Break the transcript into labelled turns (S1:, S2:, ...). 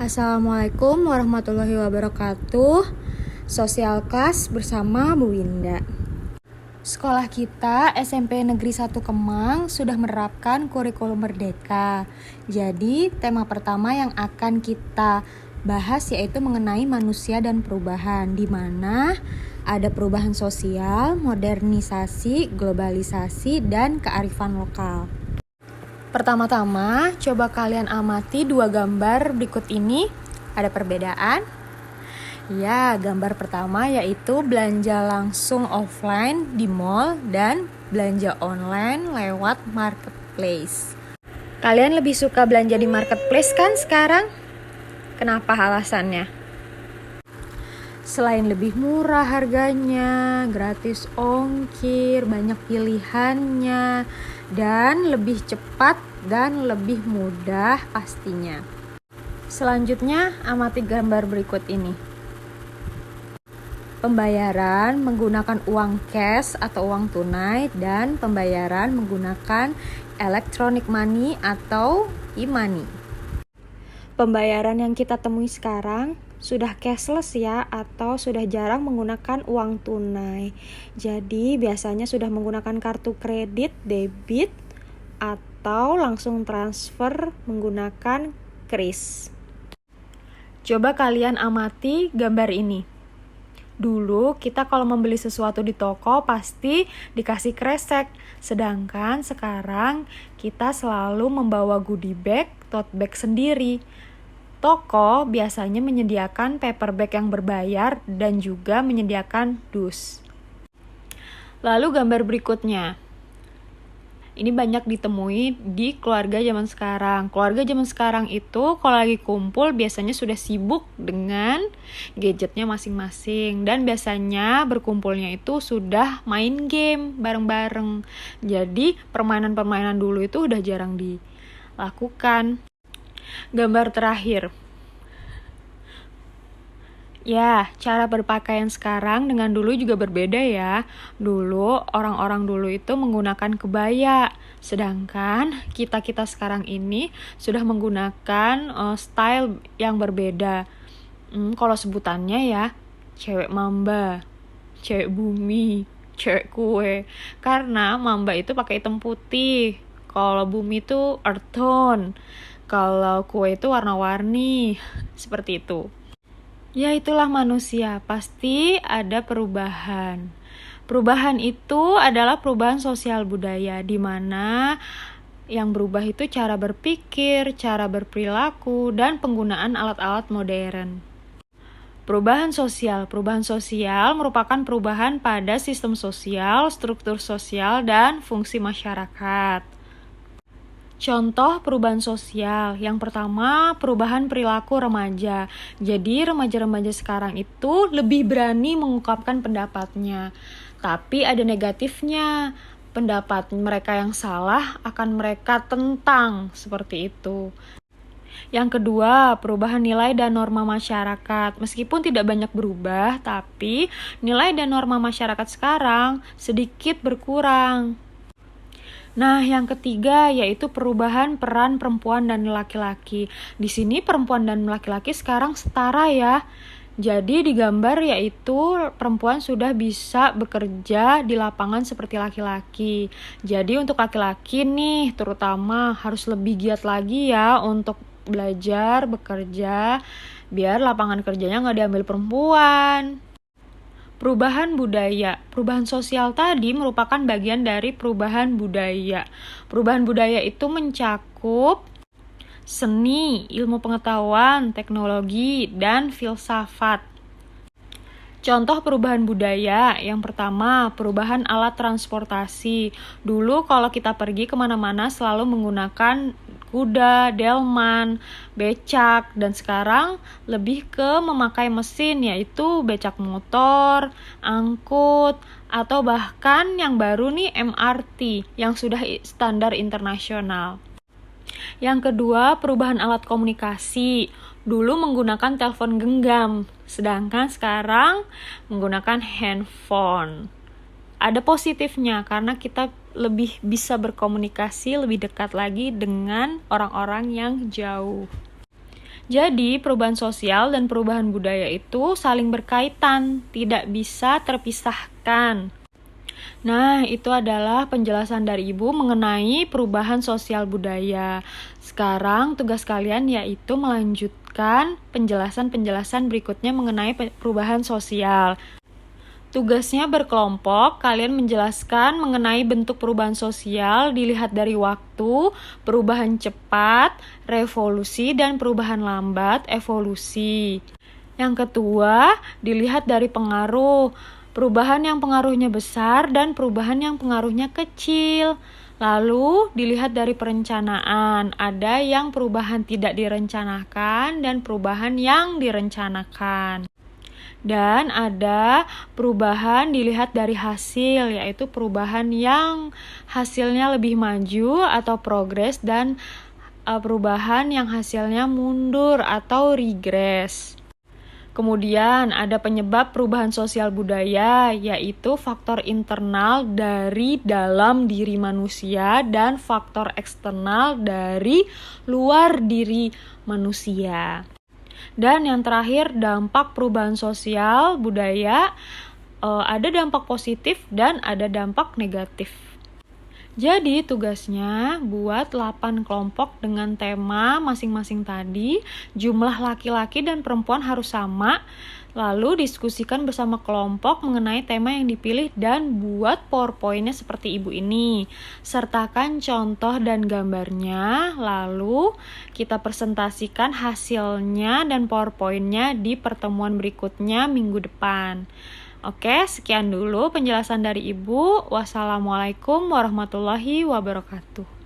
S1: Assalamualaikum warahmatullahi wabarakatuh. Sosial kelas bersama Bu Winda. Sekolah kita SMP Negeri 1 Kemang sudah menerapkan kurikulum merdeka. Jadi tema pertama yang akan kita bahas yaitu mengenai manusia dan perubahan, di mana ada perubahan sosial, modernisasi, globalisasi, dan kearifan lokal. Pertama-tama, coba kalian amati dua gambar berikut ini. Ada perbedaan? Ya, gambar pertama yaitu belanja langsung offline di mall dan belanja online lewat marketplace. Kalian lebih suka belanja di marketplace kan sekarang? Kenapa alasannya? Selain lebih murah harganya, gratis ongkir, banyak pilihannya, dan lebih cepat dan lebih mudah pastinya. Selanjutnya, amati gambar berikut ini. Pembayaran menggunakan uang cash atau uang tunai dan pembayaran menggunakan electronic money atau e-money. Pembayaran yang kita temui sekarang sudah cashless ya, atau sudah jarang menggunakan uang tunai. Jadi biasanya sudah menggunakan kartu kredit, debit, atau langsung transfer menggunakan kris. Coba kalian amati gambar ini. Dulu kita kalau membeli sesuatu di toko pasti dikasih kresek. Sedangkan sekarang kita selalu membawa goodie bag, tote bag sendiri. Toko biasanya menyediakan paper bag yang berbayar dan juga menyediakan dus. Lalu gambar berikutnya. Ini banyak ditemui di keluarga zaman sekarang. Keluarga zaman sekarang itu kalau lagi kumpul biasanya sudah sibuk dengan gadgetnya masing-masing. Dan biasanya berkumpulnya itu sudah main game bareng-bareng. Jadi permainan-permainan dulu itu udah jarang dilakukan. Gambar terakhir. Ya, cara berpakaian sekarang dengan dulu juga berbeda ya. Dulu, orang-orang dulu itu menggunakan kebaya. Sedangkan kita-kita sekarang ini sudah menggunakan style yang berbeda. Kalau sebutannya ya, cewek mamba, cewek bumi, cewek kue. Karena mamba itu pakai hitam putih. Kalau bumi itu earth tone. Kalau kue itu warna-warni, seperti itu. Ya itulah manusia, pasti ada perubahan. Perubahan itu adalah perubahan sosial budaya, di mana yang berubah itu cara berpikir, cara berperilaku, dan penggunaan alat-alat modern. Perubahan sosial merupakan perubahan pada sistem sosial, struktur sosial, dan fungsi masyarakat. Contoh perubahan sosial, yang pertama perubahan perilaku remaja. Jadi remaja-remaja sekarang itu lebih berani mengungkapkan pendapatnya. Tapi ada negatifnya, pendapat mereka yang salah akan mereka tentang, seperti itu. Yang kedua, perubahan nilai dan norma masyarakat. Meskipun tidak banyak berubah, tapi nilai dan norma masyarakat sekarang sedikit berkurang. Nah, yang ketiga yaitu perubahan peran perempuan dan laki-laki. Di sini perempuan dan laki-laki sekarang setara ya. Jadi di gambar yaitu perempuan sudah bisa bekerja di lapangan seperti laki-laki. Jadi untuk laki-laki nih terutama harus lebih giat lagi ya untuk belajar, bekerja, biar lapangan kerjanya nggak diambil perempuan. Perubahan budaya. Perubahan sosial tadi merupakan bagian dari perubahan budaya. Perubahan budaya itu mencakup seni, ilmu pengetahuan, teknologi, dan filsafat. Contoh perubahan budaya, yang pertama perubahan alat transportasi. Dulu kalau kita pergi kemana-mana selalu menggunakan kuda, delman, becak, dan sekarang lebih ke memakai mesin yaitu becak motor, angkut, atau bahkan yang baru nih MRT yang sudah standar internasional. Yang kedua, perubahan alat komunikasi. Dulu menggunakan telepon genggam, sedangkan sekarang menggunakan handphone. Ada positifnya karena kita lebih bisa berkomunikasi lebih dekat lagi dengan orang-orang yang jauh. Jadi, perubahan sosial dan perubahan budaya itu saling berkaitan, tidak bisa terpisahkan. Nah, itu adalah penjelasan dari Ibu mengenai perubahan sosial budaya. Sekarang tugas kalian yaitu melanjutkan penjelasan-penjelasan berikutnya mengenai perubahan sosial. Tugasnya berkelompok, kalian menjelaskan mengenai bentuk perubahan sosial dilihat dari waktu, perubahan cepat, revolusi, dan perubahan lambat, evolusi. Yang kedua, dilihat dari pengaruh, perubahan yang pengaruhnya besar dan perubahan yang pengaruhnya kecil. Lalu dilihat dari perencanaan, ada yang perubahan tidak direncanakan dan perubahan yang direncanakan. Dan ada perubahan dilihat dari hasil, yaitu perubahan yang hasilnya lebih maju atau progres dan perubahan yang hasilnya mundur atau regres. Kemudian ada penyebab perubahan sosial budaya, yaitu faktor internal dari dalam diri manusia dan faktor eksternal dari luar diri manusia. Dan yang terakhir, dampak perubahan sosial budaya, ada dampak positif dan ada dampak negatif. Jadi tugasnya buat 8 kelompok dengan tema masing-masing tadi, jumlah laki-laki dan perempuan harus sama, lalu diskusikan bersama kelompok mengenai tema yang dipilih dan buat PowerPoint-nya seperti Ibu ini. Sertakan contoh dan gambarnya, lalu kita presentasikan hasilnya dan PowerPoint-nya di pertemuan berikutnya minggu depan. Oke, sekian dulu penjelasan dari Ibu. Wassalamualaikum warahmatullahi wabarakatuh.